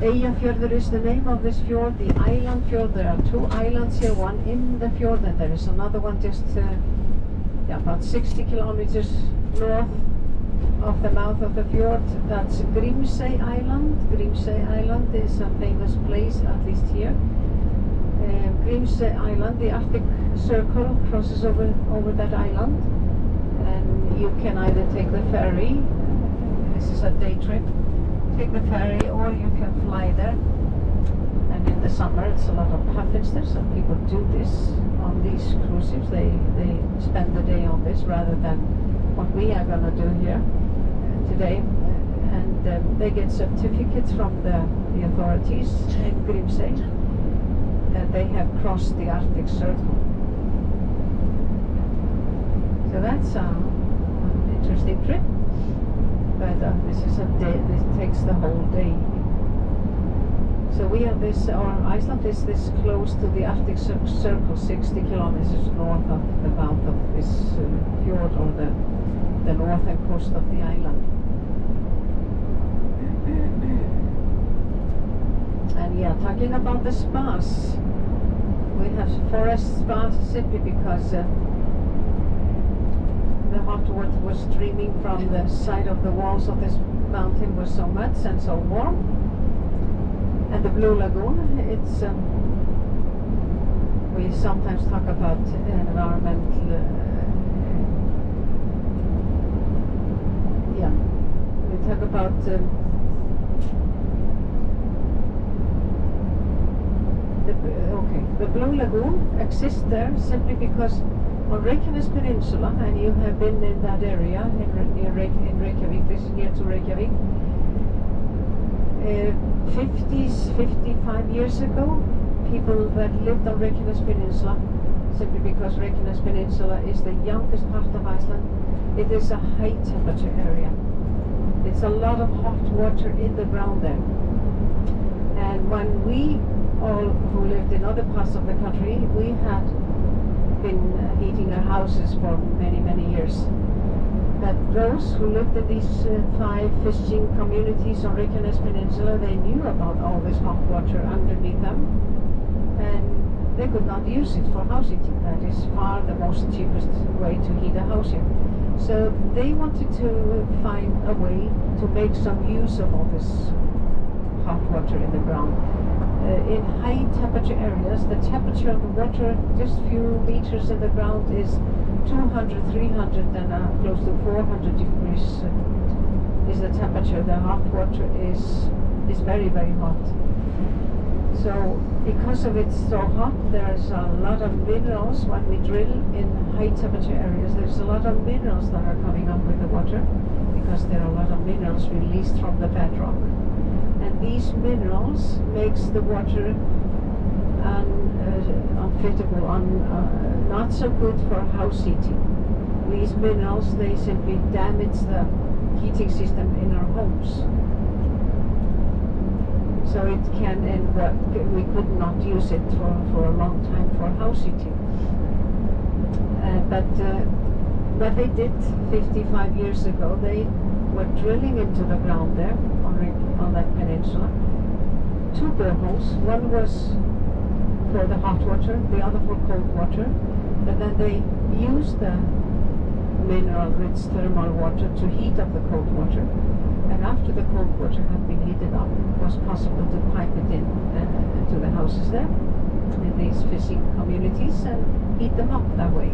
Eyjafjörður is the name of this fjord, the island fjord. There are two islands here, one in the fjord, and there is another one just about 60 kilometers north of the mouth of the fjord. That's Grímsey Island. Grímsey Island is a famous place, at least here. Grímsey Island, the Arctic Circle crosses over that island, and you can either take the ferry, this is a day trip, take the ferry, or you can fly there. And in the summer it's a lot of puffins there, so people do this on these cruise ships. They spend the day on this rather than what we are going to do here today. And they get certificates from the authorities in Grímsey that they have crossed the Arctic Circle. So that's an interesting trip. But this is a day, this takes the whole day. So we have this, or Iceland is this close to the Arctic Circle, 60 kilometers north of the mouth of this fjord, or the northern coast of the island. And yeah, talking about the spas, we have forest spas simply because the hot water was streaming from the side of the walls of this mountain was so much and so warm. And the Blue Lagoon, it's we sometimes talk about environmental we talk about the Blue Lagoon exists there simply because on Reykjanes Peninsula, and you have been in that area in Reykjavik, this is near to Reykjavik, 55 years ago, people that lived on Reykjanes Peninsula, simply because Reykjanes Peninsula is the youngest part of Iceland, it is a high temperature area. It's a lot of hot water in the ground there. And when we all who lived in other parts of the country, we had been heating our houses for many, many years. But those who lived in these 5 fishing communities on Reykjanes Peninsula, they knew about all this hot water underneath them, and they could not use it for house heating. That is far the most cheapest way to heat a house here. So they wanted to find a way to make some use of all this hot water in the ground. In high temperature areas, the temperature of the water just few meters in the ground is 200, 300 and close to 400 degrees is the temperature. The hot water is very, very hot. So because of it's so hot, there's a lot of minerals. When we drill in high temperature areas, there's a lot of minerals that are coming up with the water, because there are a lot of minerals released from the bedrock. And these minerals makes the water unfittable, not so good for house heating. These minerals, they simply damage the heating system in our homes. So it can end up, we could not use it for a long time for house heating. But what they did 55 years ago, they were drilling into the ground there on that peninsula 2 boreholes. One was for the hot water, the other for cold water, but then they used the mineral-rich thermal water to heat up the cold water, and after the cold water had been heated up, it was possible to pipe it in to the houses there in these fishing communities and heat them up that way.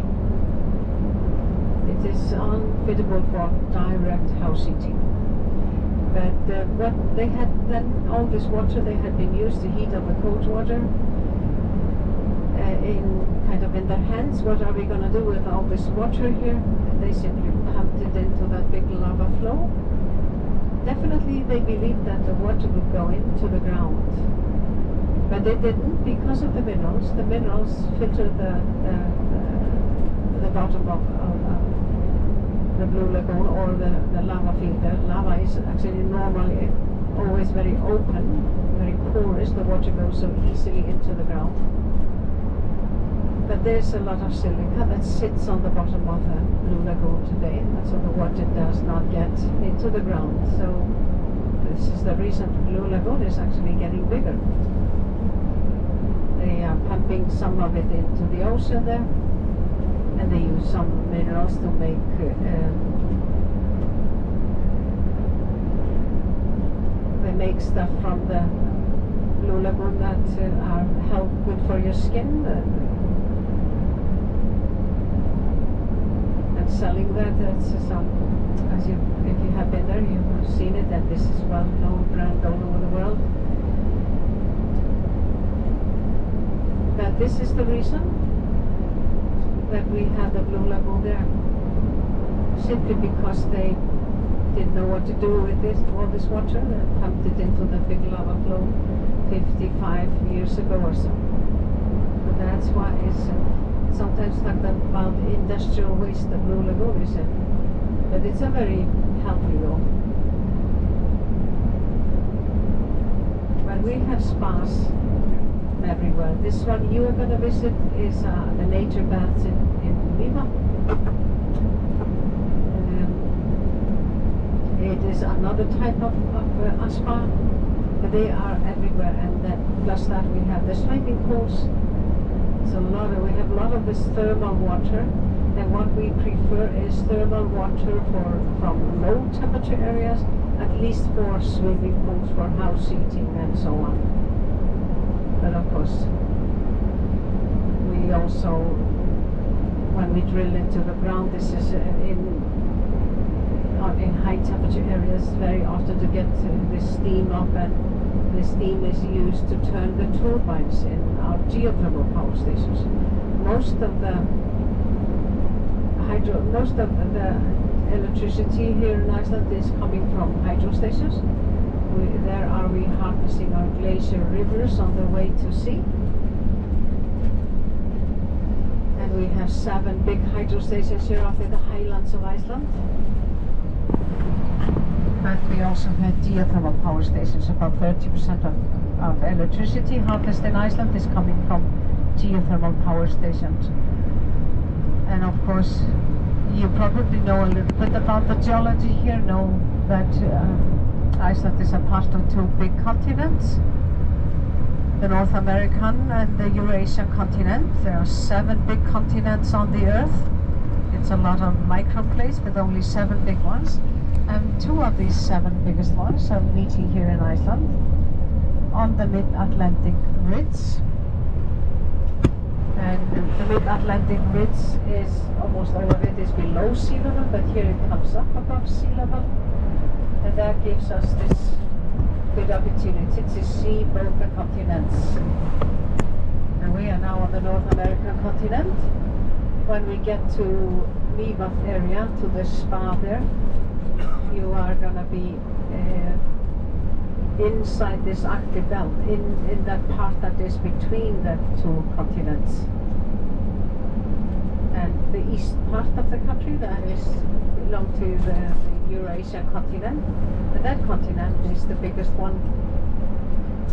It is unfittable for direct house heating. But what they had then, all this water they had been used to heat up the cold water in their hands. What are we going to do with all this water here? And they simply pumped it into that big lava flow. Definitely they believed that the water would go into the ground. But they didn't, because of the minerals. The minerals filtered the bottom of the Blue Lagoon, or the lava field. The lava is actually normally always very open, very porous. The water goes so easily into the ground. But there's a lot of silica that sits on the bottom of the Blue Lagoon today, and so the water does not get into the ground. So this is the reason the Blue Lagoon is actually getting bigger. They are pumping some of it into the ocean there, and they use some minerals to make they make stuff from the Blue Lagoon that are help good for your skin, and selling that. That's some, as you, if you have been there, you've seen it, and this is well known brand all over the world. But this is the reason that we had the Blue Lagoon there, simply because they didn't know what to do with this, all this water, and pumped it into the big lava flow 55 years ago or so. So that's why it's sometimes talked about industrial waste the Blue Lagoon is in. But it's a very healthy though. Well, we have spas everywhere. This one you are going to visit is the nature baths in Lima. It is another type of a spa, but they are everywhere. And then plus that we have the swimming pools. It's a lot of, we have a lot of this thermal water, and what we prefer is thermal water from low temperature areas, at least for swimming pools, for house heating and so on. But of course, we also, when we drill into the ground, this is in high temperature areas very often to get the steam up, and the steam is used to turn the turbines in our geothermal power stations. Most of the electricity here in Iceland is coming from hydro stations. There are we harnessing our glacier rivers on the way to sea. And we have 7 big hydro stations here off in the highlands of Iceland. But we also have geothermal power stations. About 30% of electricity harnessed in Iceland is coming from geothermal power stations. And of course, you probably know a little bit about the geology here, know that Iceland is a part of 2 big continents, the North American and the Eurasian continent. There are 7 big continents on the Earth. It's a lot of microplates, but only 7 big ones. And 2 of these 7 biggest ones are meeting here in Iceland on the mid-Atlantic ridge. And the mid-Atlantic ridge is, almost all of it is below sea level, but here it comes up above sea level. And that gives us this good opportunity to see both the continents. And we are now on the North American continent. When we get to Mývatn area, to the spa there, you are going to be inside this Arctic belt, in that part that is between the 2 continents. And the east part of the country, that is belong to the Eurasian continent. And that continent is the biggest one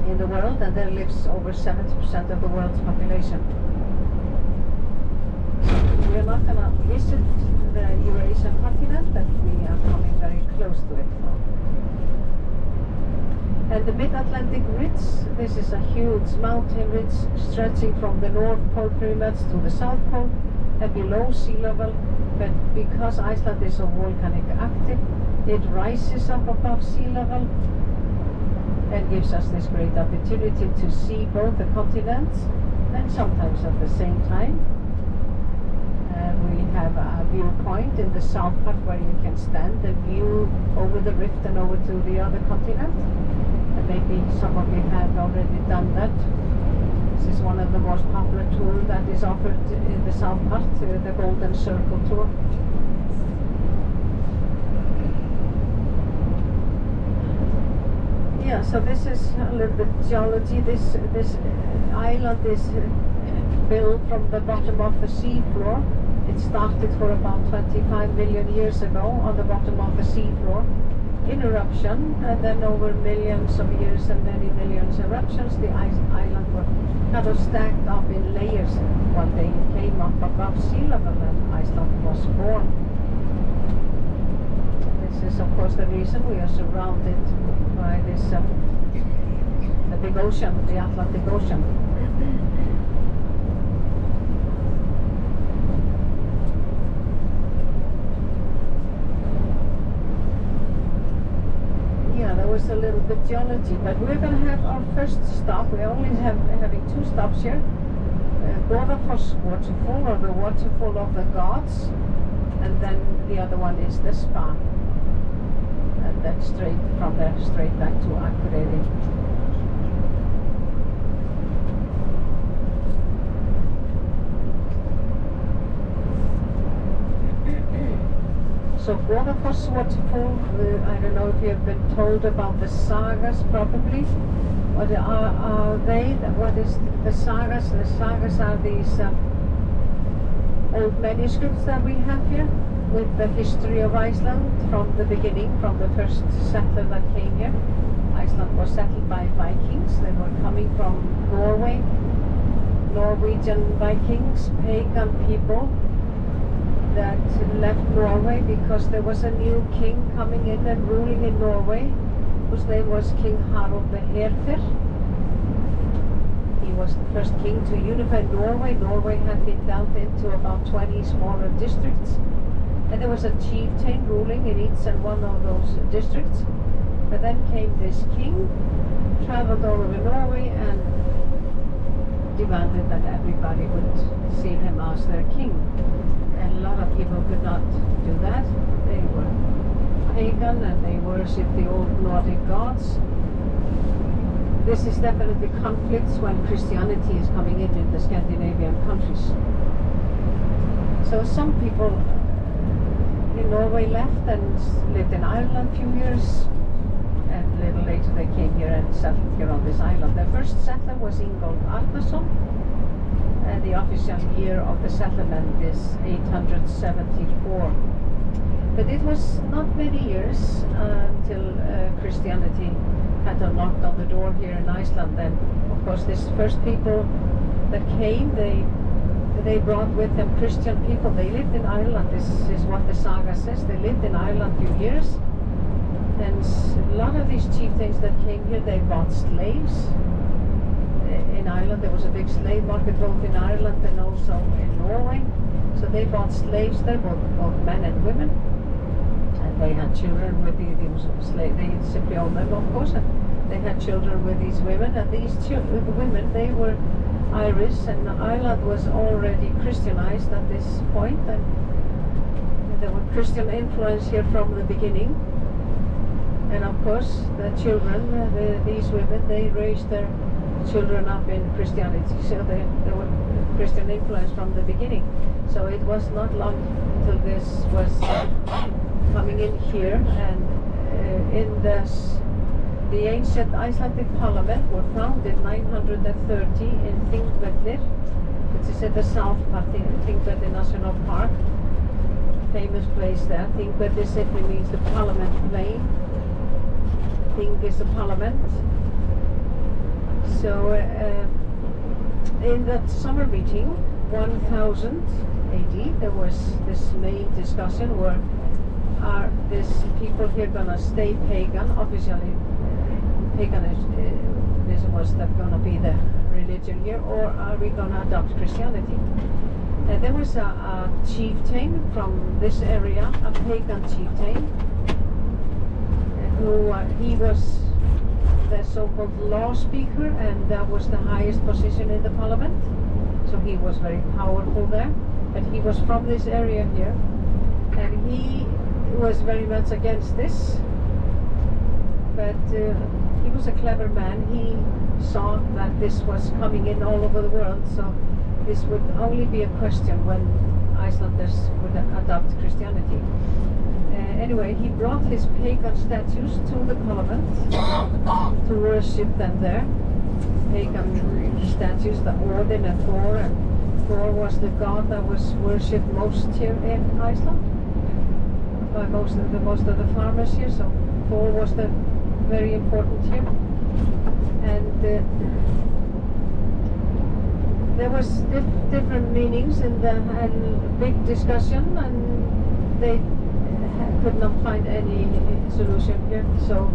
in the world, and there lives over 70% of the world's population. We are not going to visit the Eurasian continent, but we are coming very close to it. And the mid-Atlantic ridge, this is a huge mountain ridge stretching from the North Pole pyramids to the South Pole and below sea level. But because Iceland is so volcanic active, it rises up above sea level and gives us this great opportunity to see both the continents, and sometimes at the same time. We have a viewpoint in the south part where you can stand and view over the rift and over to the other continent. And maybe some of you have already done that. This is one of the most popular tours that is offered in the south part, the Golden Circle tour. Yeah, so this is a little bit geology. This island is built from the bottom of the sea floor. It started for about 25 million years ago on the bottom of the sea floor in eruption, and then over millions of years and many millions of eruptions, the island was kind of stacked up in layers. One day it came up above sea level and Iceland was born. This is of course the reason we are surrounded by this the big ocean, the Atlantic Ocean. Yeah, there was a little bit geology, but we're going to have our first stop. We're only having 2 stops here. Gullfoss waterfall, or the waterfall of the gods, and then the other one is the spa, and then from there straight back to Akureyri. So Gullfoss waterfall, I don't know if you have been told about the sagas, probably. What are they? What is the sagas? The sagas are these old manuscripts that we have here with the history of Iceland from the beginning, from the first settler that came here. Iceland was settled by Vikings. They were coming from Norway, Norwegian Vikings, pagan people that left Norway because there was a new king coming in and ruling in Norway, whose name was King Harald the Herfer. He was the first king to unify Norway. Norway had been dealt into about 20 smaller districts, and there was a chieftain ruling in each and one of those districts. But then came this king, traveled all over Norway and demanded that everybody would see him as their king. And a lot of people could not do that. They were pagan and they worshipped the old Nordic gods. This is definitely conflicts when Christianity is coming in the Scandinavian countries. So some people in Norway left and lived in Ireland a few years, and a little later they came here and settled here on this island. The first settler was Ingolf Arnason, and the official year of the settlement is 874. But it was not many years until Christianity had knocked on the door here in Iceland. And of course, these first people that came, they brought with them Christian people. They lived in Ireland. This is what the saga says. They lived in Ireland a few years, and a lot of these chieftains that came here, they bought slaves. In Ireland, there was a big slave market both in Ireland and also in Norway. So they bought slaves there, both men and women. And they had children with these slaves. They simply owned them, of course. And they had children with these women. And these women, they were Irish, and Ireland was already Christianized at this point. And there were Christian influence here from the beginning. And of course, the children, these women, they raised their children up in Christianity, so there were Christian influence from the beginning. So it was not long until this was coming in here, and in the ancient Icelandic parliament were founded in 930 in Thingvellir, which is at the south part, Thingvellir National Park, famous place there. Thingvellir simply means the parliament plain. Thing is the parliament. So in that summer meeting, 1000 AD, there was this main discussion where are these people here gonna stay pagan? Obviously, paganism was not gonna be the religion here, or are we gonna adopt Christianity? There was a chieftain from this area, a pagan chieftain, who he was the so-called law speaker, and that was the highest position in the parliament. So he was very powerful there, but he was from this area here, and he was very much against this. But he was a clever man. He saw that this was coming in all over the world, so this would only be a question when Icelanders would adopt Christianity. Anyway, he brought his pagan statues to the parliament to worship them there. Pagan statues, the Odin and Thor, and Thor was the god that was worshipped most here in Iceland by most of the farmers here. So Thor was the very important here, and there was different meanings and big discussion, and they could not find any solution here. So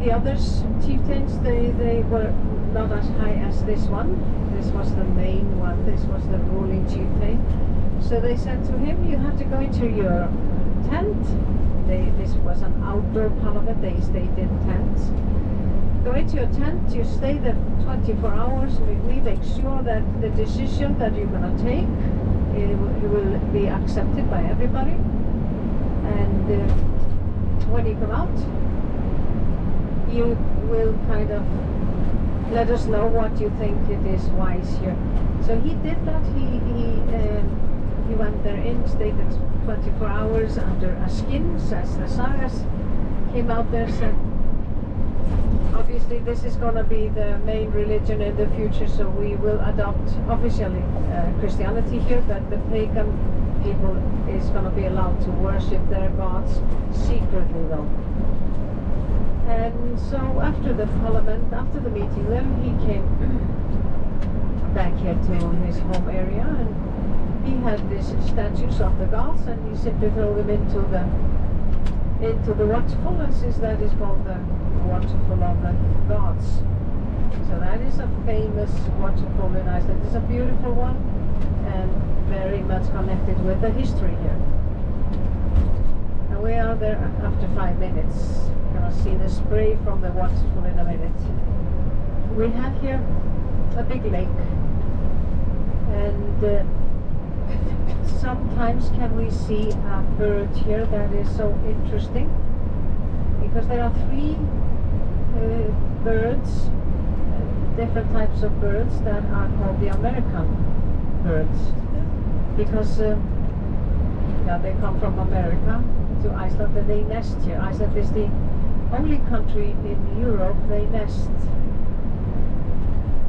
the others chieftains, they were not as high as this one. This was the main one. This was the ruling chieftain. So they said to him, you have to go into your tent. This was an outdoor parliament. They stayed in tents. Go into your tent. You stay there 24 hours. We make sure that the decision that you're going to take it will be accepted by everybody. And when you come out, you will kind of let us know what you think it is wise here. So he did that. He went there in, stayed 24 hours under a skin, as the sagas came out there, said obviously this is going to be the main religion in the future, so we will adopt officially Christianity here, but the pagan people is going to be allowed to worship their gods secretly though. And so after the parliament, after the meeting, then he came back here to his home area, and he had these statues of the gods, and he simply threw them into the waterfall, and since that is called the waterfall of the gods. So that is a famous waterfall in Iceland. It's a beautiful one and very much connected with the history here. And we are there after 5 minutes. You're gonna see the spray from the waterfall in a minute. We have here a big lake, and sometimes can we see a bird here that is so interesting, because there are 3 birds, different types of birds that are called the American birds, because they come from America to Iceland and they nest here. Iceland is the only country in Europe they nest,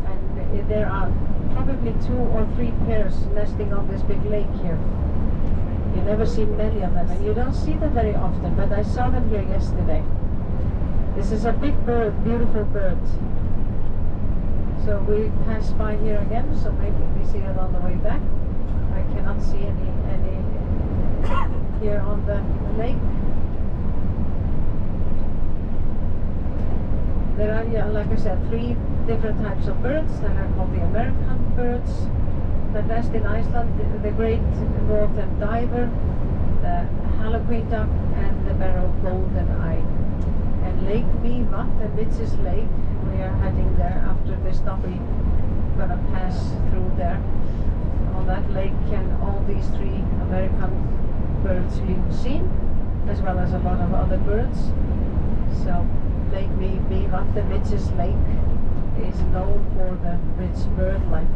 and there are probably 2 or 3 pairs nesting on this big lake here. You never see many of them, and you don't see them very often, but I saw them here yesterday. This is a big bird, beautiful bird. So we pass by here again, so maybe we see it on the way back. I cannot see any here on the lake. There are, like I said, 3 different types of birds that are called the American birds that nest in Iceland: the great northern diver, the harlequin duck, and the barrel goldeneye. And Lake Mývatn, the Mitch's Lake, we are heading there after this stop. We're gonna pass through there. On that lake can all these 3 American birds be seen, as well as a lot of other birds. So Lake Mývatn, the Mitch's Lake, is known for the rich bird life.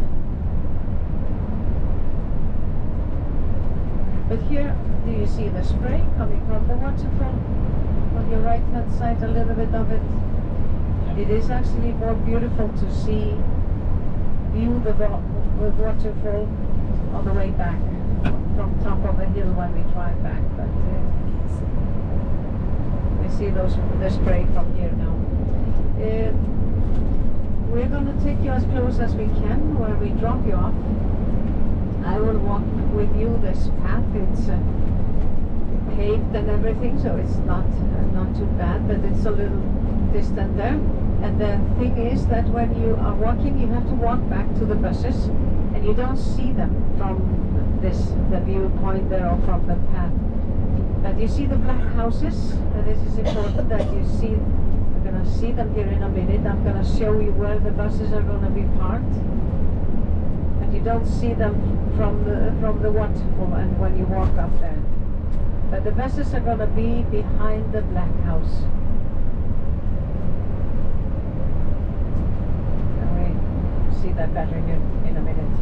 But here, do you see the spray coming from the waterfall? On your right hand side, a little bit of it. It is actually more beautiful to view the waterfall on the way back, from top of the hill when we drive back. But we see the spray from here now. We're going to take you as close as we can where we drop you off. I will walk with you this path. It's paved and everything, so it's not too bad, but it's a little distant there. And the thing is that when you are walking, you have to walk back to the buses, and you don't see them from the viewpoint there or from the path. But you see the black houses, and this is important that you see. We're going to see them here in a minute. I'm going to show you where the buses are going to be parked. And you don't see them from the waterfall and when you walk up there. But the buses are going to be behind the black house. And we see that better here in a minute.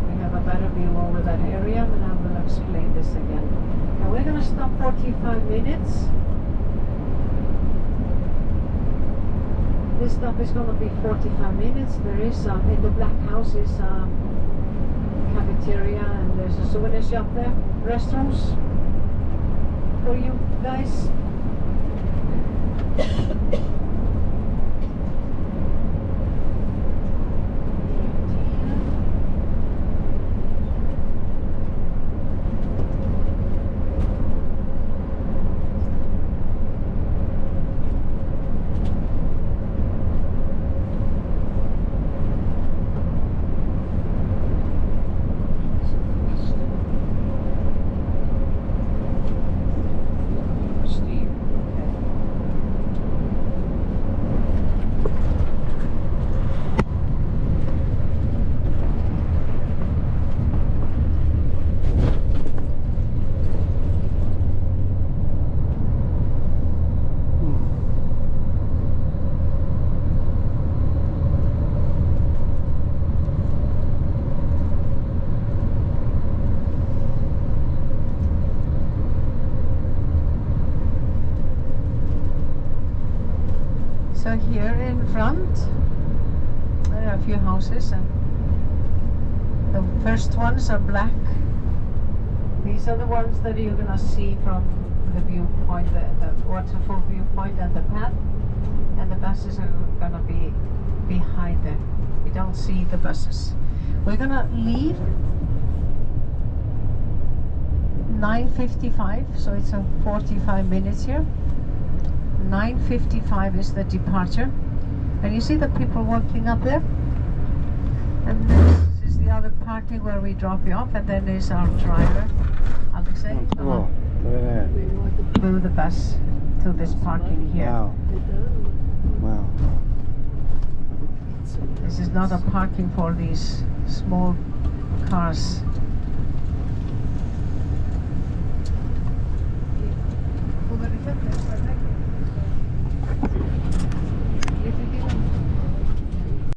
We have a better view over that area, and I will explain this again. And we're going to stop 45 minutes. This stop is going to be 45 minutes. There is in the black house is cafeteria, and there's a souvenir shop there, restrooms for you guys. So here in front there are a few houses, and the first ones are black. These are the ones that you're gonna see from the viewpoint, the waterfall viewpoint and the path, and the buses are gonna be behind them. We don't see the buses. We're gonna leave 9:55, so it's a 45 minutes here. 9:55 is the departure, and you see the people walking up there, and this is the other parking where we drop you off, and then there's our driver, Alexei. Oh, look at that. Move the bus to this parking here. Wow. Wow. This is not a parking for these small cars.